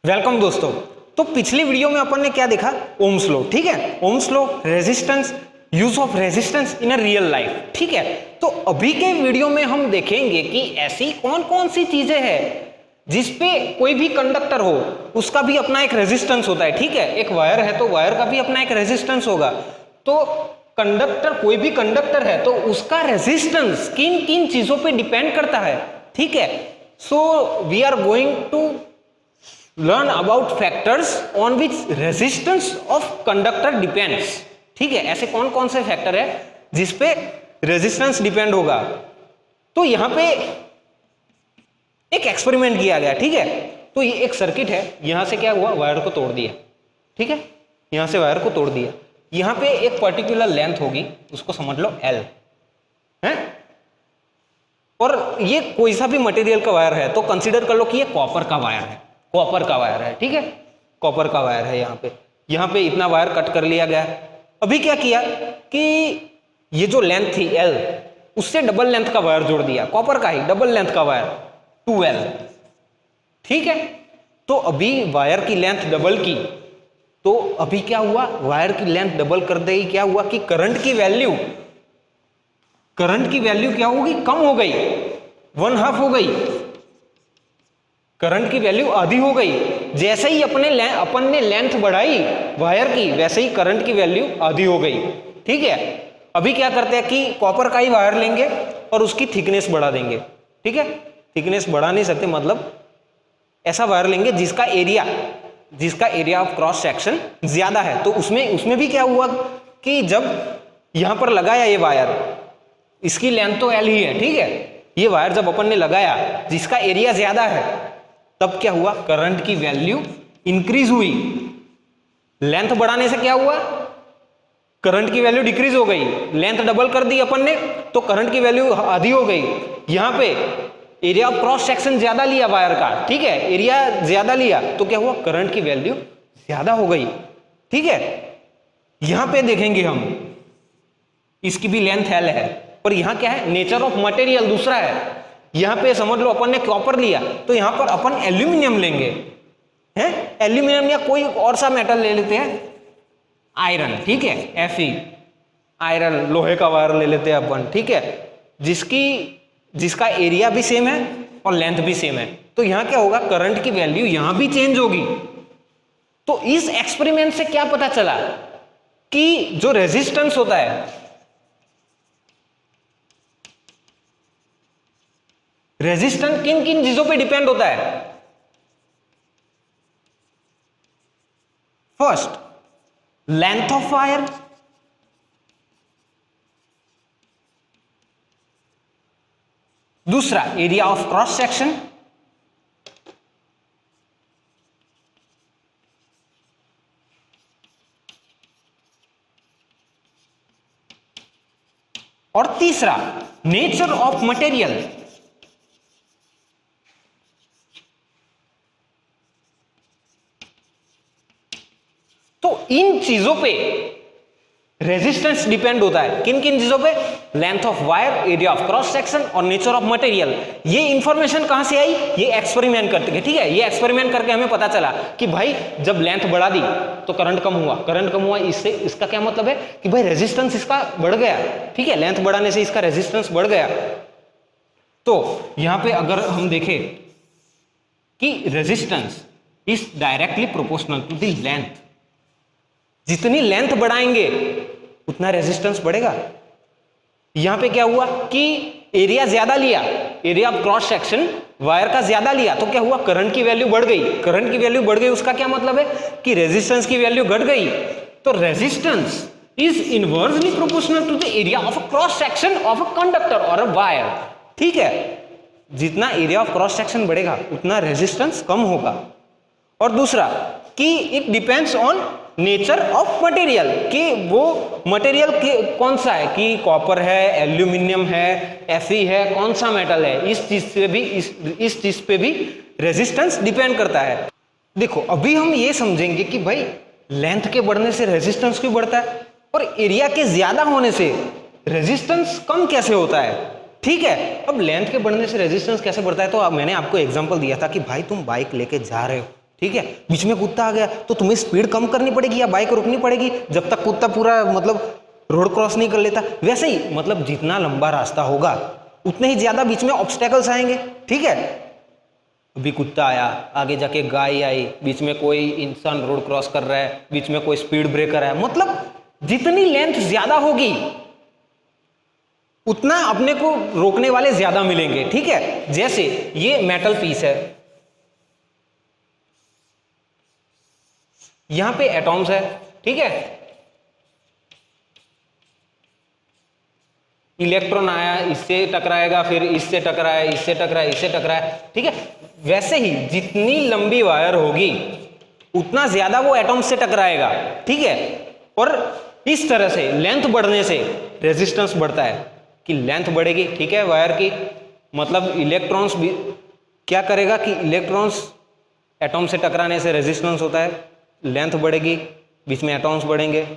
Welcome दोस्तों। तो पिछली वीडियो में अपन ने क्या देखा, ओम्स लॉ। ठीक है, Ohm's law, resistance, use of resistance in a real life. ठीक है, तो अभी के वीडियो में हम देखेंगे कि ऐसी कौन कौन सी चीजें हैं जिसपे कोई भी कंडक्टर हो उसका भी अपना एक रेजिस्टेंस होता है। ठीक है, एक वायर है तो वायर का भी अपना एक रेजिस्टेंस होगा। तो कंडक्टर, कोई भी कंडक्टर है तो उसका रेजिस्टेंस किन किन चीजों पे डिपेंड करता है। ठीक है, so we are going to learn about factors on which resistance of conductor depends। ठीक है, ऐसे कौन कौन से फैक्टर है जिसपे रेजिस्टेंस डिपेंड होगा। तो यहां पे एक एक्सपेरिमेंट किया गया। ठीक है, तो ये एक सर्किट है, यहां से क्या हुआ, वायर को तोड़ दिया। ठीक है, यहां से वायर को तोड़ दिया, यहां पे एक पर्टिकुलर लेंथ होगी, उसको समझ लो L है, और ये कोई सा भी मटेरियल का वायर है तो कंसीडर कर लो कि ये कॉपर का वायर है, कॉपर का वायर है। ठीक है, कॉपर का वायर है। यहाँ पे इतना वायर कट कर लिया गया। अभी क्या किया कि ये जो लेंथ थी L, उससे डबल लेंथ का वायर जोड़ दिया, कॉपर का ही डबल लेंथ का वायर 2L। ठीक है, तो अभी वायर की लेंथ डबल की, तो अभी क्या हुआ, वायर की लेंथ डबल कर दे, क्या हुआ कि करंट की वैल्यू क्या होगी, कम हो गई, 1/2 हो गई, करंट की वैल्यू आधी हो गई। जैसे ही अपन ने लेंथ बढ़ाई वायर की, वैसे ही करंट की वैल्यू आधी हो गई। ठीक है, अभी क्या करते हैं कि कॉपर का ही वायर लेंगे और उसकी थिकनेस बढ़ा देंगे। ठीक है, थिकनेस बढ़ा नहीं सकते, मतलब ऐसा वायर लेंगे जिसका एरिया ऑफ क्रॉस सेक्शन ज्यादा है। तो उसमें भी क्या हुआ कि जब यहां पर लगाया ये वायर, इसकी लेंथ तो L ही है। ठीक है, ये वायर जब अपन ने लगाया जिसका एरिया ज्यादा है, तब क्या हुआ, करंट की वैल्यू इंक्रीज हुई। लेंथ बढ़ाने से क्या हुआ, करंट की वैल्यू डिक्रीज हो गई। लेंथ डबल कर दी अपन ने तो करंट की वैल्यू आधी हो गई। यहां पे एरिया ऑफ क्रॉस सेक्शन ज्यादा लिया वायर का। ठीक है, एरिया ज्यादा लिया तो क्या हुआ, करंट की वैल्यू ज्यादा हो गई। ठीक है, यहां पे देखेंगे हम, इसकी भी लेंथ L है, और यहां क्या है, नेचर ऑफ मटेरियल दूसरा है। यहां पे समझ लो अपन ने कॉपर लिया तो यहां पर अपन एल्यूमिनियम लेंगे, हैं, एल्यूमिनियम या कोई और सा मेटल ले लेते हैं, आयरन। ठीक है, Fe, आयरन, लोहे का वायर ले लेते हैं अपन। ठीक है, जिसका एरिया भी सेम है और लेंथ भी सेम है। तो यहां क्या होगा, करंट की वैल्यू यहां भी चेंज होगी। तो इस एक्सपेरिमेंट से क्या पता चला कि जो रेजिस्टेंस होता है, रेजिस्टेंस किन किन चीजों पे डिपेंड होता है। फर्स्ट, लेंथ ऑफ वायर, दूसरा एरिया ऑफ क्रॉस सेक्शन, और तीसरा नेचर ऑफ मटेरियल। तो इन चीजों पे रेजिस्टेंस डिपेंड होता है। किन किन चीजों पे, length of wire, area of cross section और नेचर ऑफ मटेरियल। ये इंफॉर्मेशन कहां से आई, ये एक्सपेरिमेंट करते हैं। ठीक है, ये एक्सपेरिमेंट करके हमें पता चला कि भाई जब लेंथ बढ़ा दी तो करंट कम हुआ। इससे इसका क्या मतलब है कि भाई रेजिस्टेंस इसका बढ़ गया। ठीक है, लेंथ बढ़ाने से इसका रेजिस्टेंस बढ़ गया। तो यहां पे अगर हम देखें कि resistance is directly proportional to the length, जितनी लेंथ बढ़ाएंगे उतना रेजिस्टेंस बढ़ेगा। यहां पे क्या हुआ कि एरिया ज्यादा लिया, area of cross section wire का ज्यादा लिया, तो क्या हुआ, करंट की वैल्यू बढ़ गई। करंट की वैल्यू बढ़ गई, उसका क्या मतलब है कि रेजिस्टेंस की वैल्यू घट गई। तो resistance is inversely proportional to the area of cross section of a conductor और अ वायर। ठीक है, जितना एरिया ऑफ क्रॉस सेक्शन बढ़ेगा उतना रेजिस्टेंस कम होगा। और दूसरा कि it depends on nature of material, कि वो मटेरियल कौन सा है, कि कॉपर है, एल्यूमिनियम है, Fe है, कौन सा मेटल है, इस चीज पे भी रेजिस्टेंस डिपेंड करता है। देखो अभी हम ये समझेंगे कि भाई लेंथ के बढ़ने से रेजिस्टेंस क्यों बढ़ता है और एरिया के ज्यादा होने से रेजिस्टेंस कम कैसे होता है। ठीक है, अब लेंथ के बढ़ने से रेजिस्टेंस कैसे बढ़ता है, तो मैंने आपको एग्जांपल दिया था कि भाई तुम बाइक लेके जा रहे हो, ठीक है, बीच में कुत्ता आ गया तो तुम्हें स्पीड कम करनी पड़ेगी या बाइक रोकनी पड़ेगी जब तक कुत्ता पूरा मतलब रोड क्रॉस नहीं कर लेता। वैसे ही मतलब जितना लंबा रास्ता होगा उतने ही ज्यादा बीच में ऑब्स्टेकल्स आएंगे। ठीक है, अभी कुत्ता आया, आगे जाके गाय आई, बीच में कोई इंसान रोड क्रॉस कर रहा है, बीच में कोई स्पीड ब्रेकर है, मतलब जितनी लेंथ ज्यादा होगी उतना अपने को रोकने वाले ज्यादा मिलेंगे। ठीक है, जैसे ये मेटल पीस है, यहां पे एटॉम्स है। ठीक है, इलेक्ट्रॉन आया, इससे टकराएगा, फिर इससे टकराया, इससे टकराया, इससे टकराया। ठीक है, वैसे ही जितनी लंबी वायर होगी उतना ज्यादा वो एटॉम से टकराएगा। ठीक है, और इस तरह से लेंथ बढ़ने से रेजिस्टेंस बढ़ता है कि लेंथ बढ़ेगी। ठीक है, वायर की मतलब इलेक्ट्रॉन्स भी क्या करेगा कि इलेक्ट्रॉन्स एटॉम से टकराने से रेजिस्टेंस होता है, लेंथ बढ़ेगी, बीच में एटॉम्स बढ़ेंगे,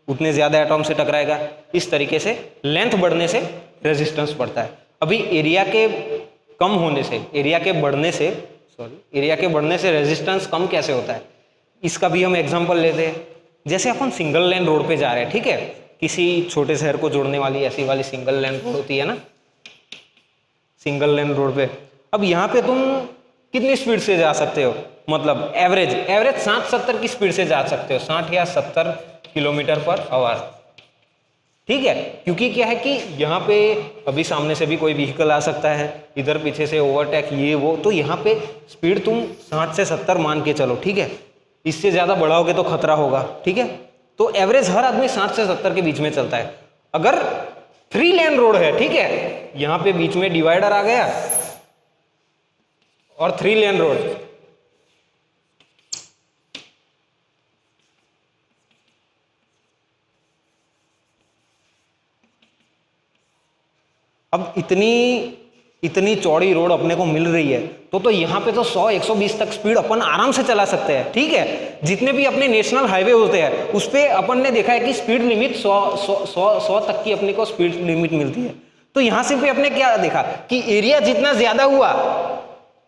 उतने ज्यादा एटॉम से टकराएगा। इस तरीके से लेंथ बढ़ने से रेजिस्टेंस बढ़ता है। अभी एरिया के कम होने से, एरिया के बढ़ने से रेजिस्टेंस कम कैसे होता है, इसका भी हम एग्जांपल लेते हैं। जैसे अपन सिंगल लेन रोड पे जा रहे हैं, ठीक है, किसी छोटे शहर को जोड़ने वाली ऐसी वाली सिंगल लेन रोड होती है ना, सिंगल लेन रोड पे। अब यहाँ पे तुम कितनी स्पीड से जा सकते हो, मतलब एवरेज 60-70 की स्पीड से जा सकते हो, 60 या 70 किलोमीटर पर आवर। ठीक है, क्योंकि क्या है कि यहाँ पे अभी सामने से भी कोई व्हीकल आ सकता है, इधर पीछे से ओवरटेक ये वो, तो यहाँ पे स्पीड तुम 60 से 70 मान के चलो। ठीक है, इससे ज्यादा बढ़ाओगे तो खतरा होगा। ठीक है, तो एवरेज हर आदमी 60 से 70 के बीच में चलता है। अगर 3 लेन रोड है, ठीक है, यहाँ पे बीच में डिवाइडर आ गया और 3 लेन रोड, अब इतनी चौड़ी रोड अपने को मिल रही है तो यहाँ पे तो 100-120 तक स्पीड अपन आराम से चला सकते हैं। ठीक है, जितने भी अपने नेशनल हाईवे होते हैं उस पे अपन ने देखा है कि स्पीड लिमिट 100 तक की अपने को स्पीड लिमिट मिलती है। तो यहां से भी अपने क्या देखा कि एरिया जितना ज्यादा हुआ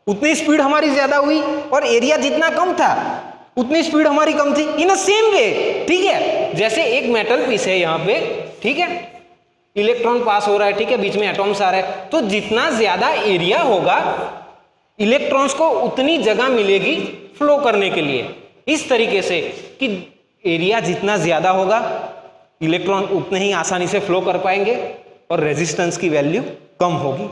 उतनी स्पीड हमारी ज्यादा हुई, और एरिया जितना कम था उतनी स्पीड हमारी कम थी, इन अ सेम वे। ठीक है, जैसे एक मेटल पीस है यहाँ पे, ठीक है, इलेक्ट्रॉन पास हो रहा है, ठीक है, बीच में एटॉम्स आ रहे हैं, तो जितना ज्यादा एरिया होगा इलेक्ट्रॉन्स को उतनी जगह मिलेगी फ्लो करने के लिए। इस तरीके से कि एरिया जितना ज्यादा होगा इलेक्ट्रॉन उतने ही आसानी से फ्लो कर पाएंगे और रेजिस्टेंस की वैल्यू कम होगी।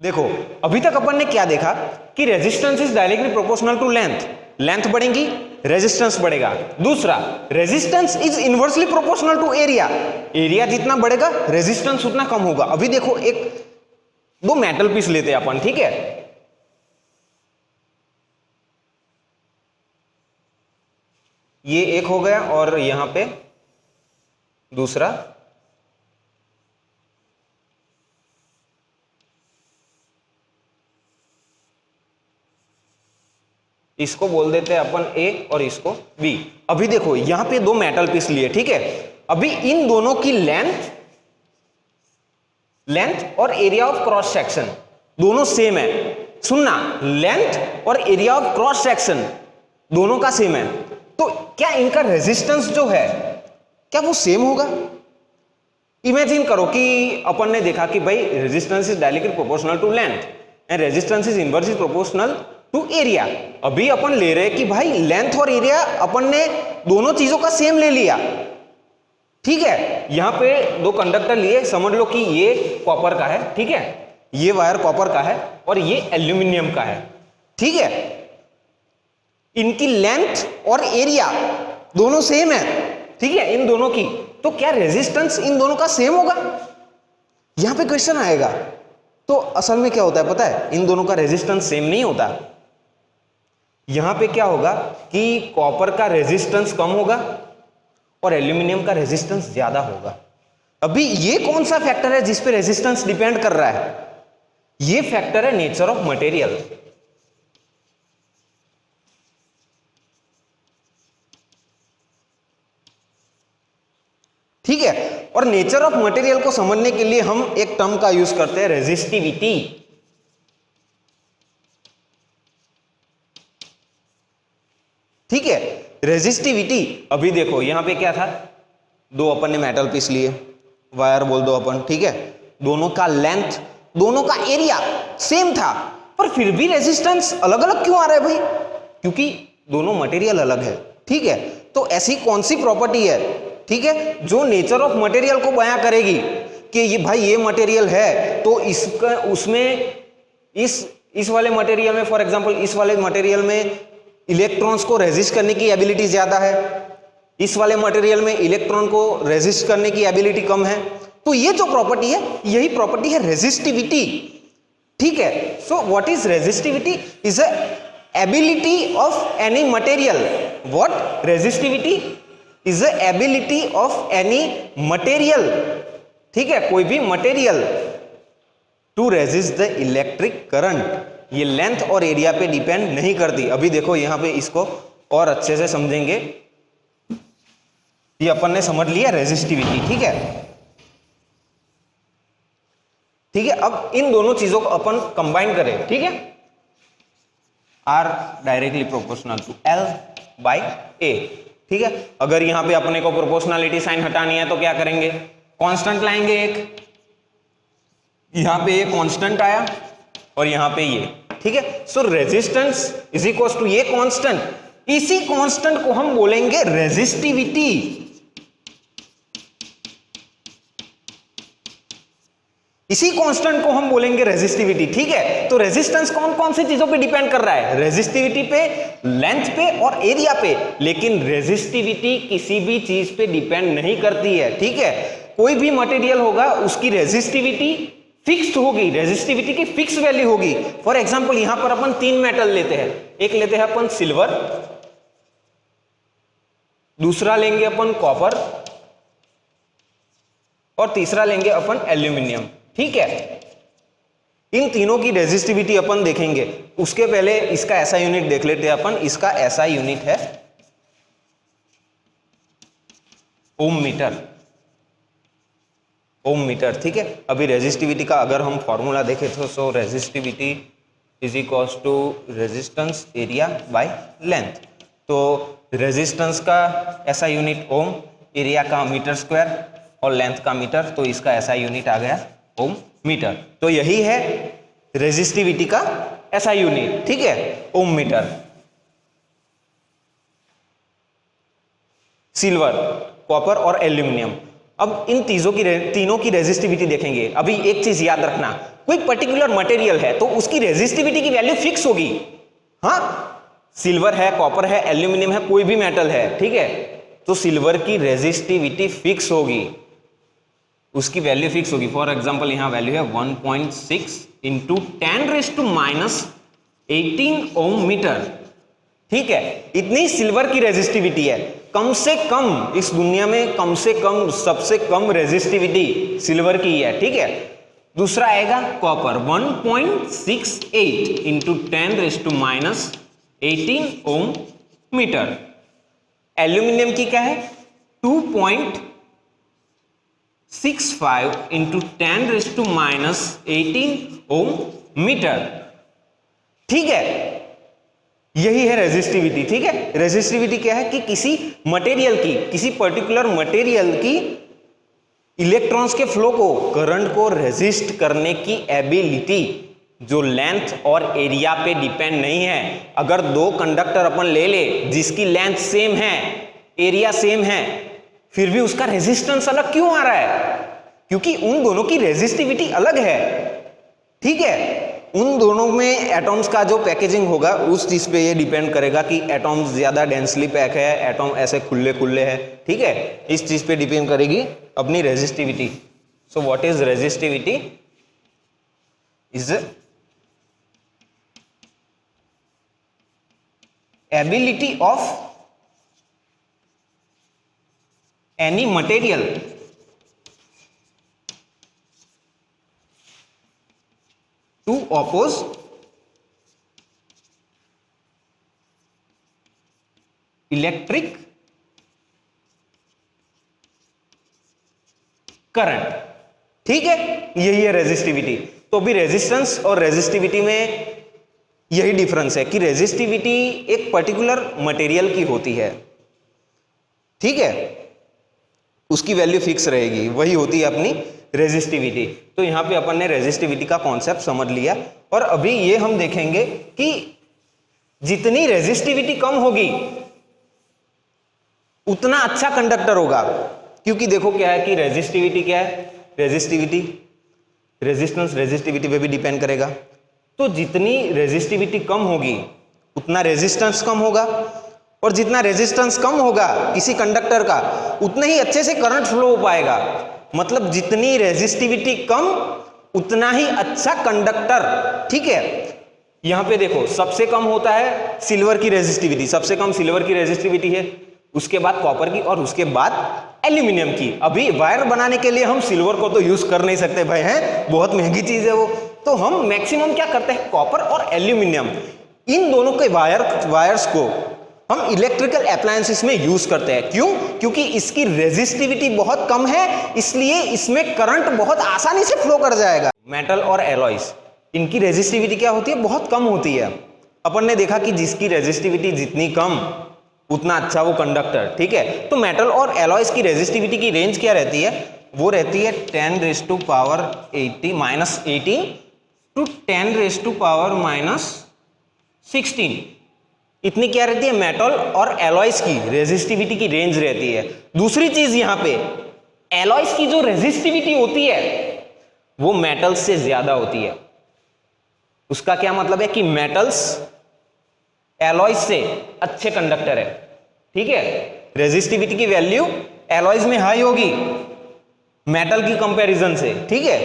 देखो अभी तक अपन ने क्या देखा कि resistance is directly proportional to length, length बढ़ेगी रेजिस्टेंस बढ़ेगा। दूसरा, resistance is inversely proportional to area, area जितना बढ़ेगा रेजिस्टेंस उतना कम होगा। अभी देखो दो मेटल पीस लेते हैं अपन, ठीक है, ये एक हो गया और यहां पे दूसरा, इसको बोल देते हैं अपन ए और इसको बी। अभी देखो यहां पे दो मेटल पीस लिए, ठीक है, अभी इन दोनों की लेंथ और एरिया ऑफ क्रॉस सेक्शन दोनों सेम है। सुनना, लेंथ और एरिया ऑफ क्रॉस सेक्शन दोनों का सेम है, तो क्या इनका रेजिस्टेंस जो है क्या वो सेम होगा? इमेजिन करो कि अपन ने देखा कि भाई resistance is directly proportional to length and resistance is inversely proportional to area. अभी अपन ले रहे हैं कि भाई लेंथ और एरिया अपन ने दोनों चीजों का सेम ले लिया, ठीक है। यहां पे दो कंडक्टर लिए, समझ लो कि ये कॉपर का है, ठीक है, ये वायर कॉपर का है और ये एल्यूमिनियम का है, ठीक है। इनकी लेंथ और एरिया दोनों सेम है, ठीक है, इन दोनों की, तो क्या रेजिस्टेंस इन दोनों का सेम होगा? यहां पे क्वेश्चन आएगा। तो असल में क्या होता है पता है, इन दोनों का रेजिस्टेंस सेम नहीं होता। यहां पे क्या होगा कि कॉपर का रेजिस्टेंस कम होगा और एल्यूमिनियम का रेजिस्टेंस ज्यादा होगा। अभी ये कौन सा फैक्टर है जिस पे रेजिस्टेंस डिपेंड कर रहा है? ये फैक्टर है नेचर ऑफ मटेरियल। ठीक है, और नेचर ऑफ मटेरियल को समझने के लिए हम एक टर्म का यूज करते हैं, रेजिस्टिविटी। ठीक है। रेजिस्टिविटी, अभी देखो यहां पे क्या था, दो अपन ने मेटल पीस लिए, वायर बोल दो अपन, ठीक है, दोनों का लेंथ, दोनों का एरिया सेम था, पर फिर भी रेजिस्टेंस अलग अलग क्यों आ रहा है भाई? क्योंकि दोनों मटेरियल अलग है, ठीक है। तो ऐसी कौन सी प्रॉपर्टी है, ठीक है, जो नेचर ऑफ मटेरियल को बयां करेगी कि ये भाई ये मटेरियल है तो इसका उसमें इस वाले मटेरियल में, फॉर एग्जांपल इस वाले मटेरियल में इलेक्ट्रॉन्स को रेजिस्ट करने की एबिलिटी ज्यादा है, इस वाले मटेरियल में इलेक्ट्रॉन को रेजिस्ट करने की एबिलिटी कम है। तो ये जो प्रॉपर्टी है, यही प्रॉपर्टी है रेजिस्टिविटी, ठीक है। So what is resistivity? Is a ability of any material, what? Resistivity is a ability of any material, ठीक है, कोई भी material to resist the electric current. ये लेंथ और एरिया पे डिपेंड नहीं करती। अभी देखो यहां पे इसको और अच्छे से समझेंगे। ये अपन ने समझ लिया रेजिस्टिविटी, ठीक है, ठीक है। अब इन दोनों चीजों को अपन कंबाइन करें, ठीक है। R directly proportional to L by A, ठीक है। अगर यहां पे अपने को प्रोपोर्शनलिटी साइन हटानी है तो क्या करेंगे? कांस्टेंट लाएंगे एक, यहां पे ये कांस्टेंट आया और यहां पे ये, ठीक है। So resistance is equal to ये कांस्टेंट, इसी कांस्टेंट को हम बोलेंगे रेजिस्टिविटी। इसी कांस्टेंट को हम बोलेंगे रेजिस्टिविटी, ठीक है। तो रेजिस्टेंस कौन कौन सी चीजों पे डिपेंड कर रहा है? रेजिस्टिविटी पे, लेंथ पे और एरिया पे। लेकिन रेजिस्टिविटी किसी भी चीज पे डिपेंड नहीं करती है, ठीक है। कोई भी मटेरियल होगा उसकी रेजिस्टिविटी फिक्स्ड होगी, रेजिस्टिविटी की फिक्स वैल्यू होगी। फॉर एग्जांपल यहां पर अपन तीन मेटल लेते हैं, एक लेते हैं अपन सिल्वर, दूसरा लेंगे अपन कॉपर और तीसरा लेंगे अपन एल्यूमिनियम, ठीक है। इन तीनों की रेजिस्टिविटी अपन देखेंगे। उसके पहले इसका ऐसा यूनिट देख लेते हैं अपन। इसका ऐसा यूनिट है ओम मीटर, ओम मीटर, ठीक है। अभी रेजिस्टिविटी का अगर हम फॉर्मूला देखें तो so resistivity is equals to resistance area by length. तो रेजिस्टेंस का ऐसा यूनिट ओम, एरिया का मीटर स्क्वायर और लेंथ का मीटर, तो इसका ऐसा यूनिट आ गया ओम मीटर। तो यही है रेजिस्टिविटी का ऐसा यूनिट, ठीक है, ओम मीटर। सिल्वर, कॉपर और एल्यूमिनियम। अब इन तीनों की रेजिस्टिविटी देखेंगे। अभी एक चीज याद रखना, कोई पर्टिकुलर मटेरियल है तो उसकी रेजिस्टिविटी की वैल्यू फिक्स होगी। हाँ, सिल्वर है, कॉपर है, एल्यूमिनियम है, कोई भी मेटल है, ठीक है, तो सिल्वर की रेजिस्टिविटी फिक्स होगी, उसकी वैल्यू फिक्स होगी। फॉर एग्जांपल यहां वैल्यू है 1.6 इंटू 10⁻⁻18 ओम मीटर, ठीक है। इतनी सिल्वर की रेजिस्टिविटी है। कम से कम इस दुनिया में कम से कम सबसे कम रेजिस्टिविटी सिल्वर की है, ठीक है। दूसरा आएगा कॉपर 1.68 इंटू 10⁻⁻18 ओम मीटर। एल्यूमिनियम की क्या है 2.65 इंटू 10⁻⁻18 ओम मीटर, ठीक है। यही है रेजिस्टिविटी, ठीक है। रेजिस्टिविटी क्या है कि किसी मटेरियल की, किसी पर्टिकुलर मटेरियल की इलेक्ट्रॉन्स के फ्लो को, करंट को रेजिस्ट करने की एबिलिटी, जो लेंथ और एरिया पे डिपेंड नहीं है। अगर दो कंडक्टर अपन ले ले जिसकी लेंथ सेम है, एरिया सेम है, फिर भी उसका रेजिस्टेंस अलग क्यों आ रहा है? क्योंकि उन दोनों की रेजिस्टिविटी अलग है, ठीक है। उन दोनों में एटॉम्स का जो पैकेजिंग होगा उस चीज पे ये डिपेंड करेगा कि एटॉम्स ज्यादा डेंसली पैक है, एटॉम ऐसे खुले खुले है, ठीक है। इस चीज पे डिपेंड करेगी अपनी resistivity. So what is resistivity? Is ability of any material to oppose electric current, ठीक है। यही है रेजिस्टिविटी। तो अभी रेजिस्टेंस और रेजिस्टिविटी में यही डिफरेंस है कि रेजिस्टिविटी एक पर्टिकुलर मटेरियल की होती है, ठीक है, उसकी वैल्यू फिक्स रहेगी, वही होती है अपनी रेजिस्टिविटी। तो यहां पे अपन ने रेजिस्टिविटी का कॉन्सेप्ट समझ लिया। और अभी ये हम देखेंगे कि जितनी रेजिस्टिविटी कम होगी उतना अच्छा कंडक्टर होगा, क्योंकि देखो क्या है कि रेजिस्टिविटी क्या है, रेजिस्टिविटी रेजिस्टेंस रेजिस्टिविटी पे भी डिपेंड करेगा। तो जितनी रेजिस्टिविटी कम होगी उतना रेजिस्टेंस कम होगा, और जितना रेजिस्टेंस कम होगा किसी कंडक्टर का उतना ही अच्छे से करंट फ्लो हो पाएगा। मतलब जितनी रेजिस्टिविटी कम उतना ही अच्छा कंडक्टर, ठीक है। यहां पे देखो सबसे कम होता है सिल्वर की रेजिस्टिविटी, सबसे कम सिल्वर की रेजिस्टिविटी है, उसके बाद कॉपर की, और उसके बाद एल्यूमिनियम की। अभी वायर बनाने के लिए हम सिल्वर को तो यूज कर नहीं सकते भाई, है बहुत महंगी चीज है वो। तो हम मैक्सिमम क्या करते हैं, कॉपर और एल्यूमिनियम, इन दोनों के वायर्स को हम इलेक्ट्रिकल अप्लायंसेस में यूज करते हैं। क्यों? क्योंकि इसकी रेजिस्टिविटी बहुत कम है, इसलिए इसमें करंट बहुत आसानी से फ्लो कर जाएगा। मेटल और एलॉयज, इनकी रेजिस्टिविटी क्या होती है, बहुत कम होती है। अपन ने देखा कि जिसकी रेजिस्टिविटी जितनी कम उतना अच्छा वो कंडक्टर, ठीक है। तो मेटल और एलॉयज की रेजिस्टिविटी की रेंज क्या रहती है, वो रहती है 10⁻⁻80 टू 10⁻⁻16। इतनी क्या रहती है मेटल और एलॉयज की रेजिस्टिविटी की रेंज रहती है। दूसरी चीज यहां पे एलॉयज की जो रेजिस्टिविटी होती है वो मेटल्स से ज्यादा होती है। उसका क्या मतलब है कि मेटल्स एलॉयज से अच्छे कंडक्टर है, ठीक है। रेजिस्टिविटी की वैल्यू एलॉयज में हाई होगी मेटल की कंपैरिजन से, ठीक है।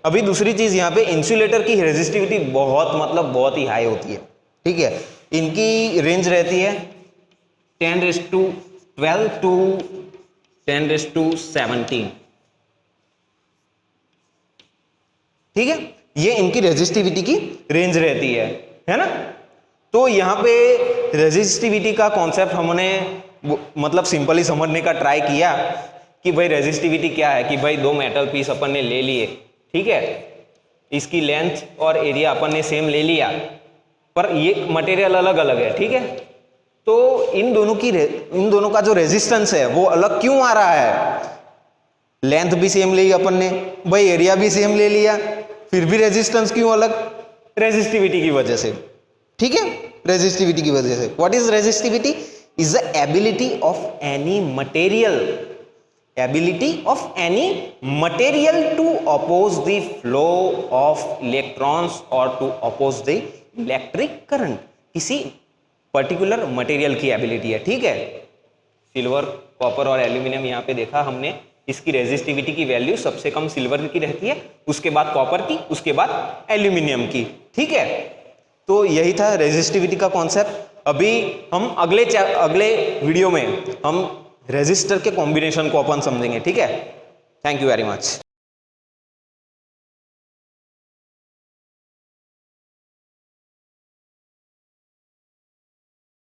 अभी दूसरी चीज यहां पे इंसुलेटर की रेजिस्टिविटी बहुत ही हाई होती है, ठीक है। इनकी रेंज रहती है 10⁻12 टू 10⁻17, ठीक है। ये इनकी रेजिस्टिविटी की रेंज रहती है ना। तो यहां पे रेजिस्टिविटी का कॉन्सेप्ट हमने मतलब सिंपली समझने का ट्राई किया कि भाई रेजिस्टिविटी क्या है, कि भाई दो मेटल पीस अपन ने ले लिए, ठीक है, इसकी लेंथ और एरिया अपन ने सेम ले लिया, पर ये मटेरियल अलग अलग है, ठीक है। तो इन दोनों का जो रेजिस्टेंस है वो अलग क्यों आ रहा है, लेंथ भी सेम ली अपन ने, भाई एरिया भी सेम ले लिया, फिर भी रेजिस्टेंस क्यों अलग, रेजिस्टिविटी की वजह से, ठीक है, रेजिस्टिविटी की वजह से। What is resistivity? Is the ability of any material to oppose the flow of electrons और to oppose the electric current. किसी पर्टिकुलर मटेरियल की एबिलिटी है, ठीक है। सिल्वर, कॉपर और एल्यूमिनियम यहाँ पे देखा हमने, इसकी रेजिस्टिविटी की वैल्यू सबसे कम सिल्वर की रहती है, उसके बाद कॉपर की, उसके बाद एल्यूमिनियम की, ठीक है। तो यही था रेजिस्टिविटी का कॉन्सेप्ट। अभी हम अगले वीडियो में हम रेजिस्टर के कॉम्बिनेशन को अपन समझेंगे, ठीक है। Thank you very much.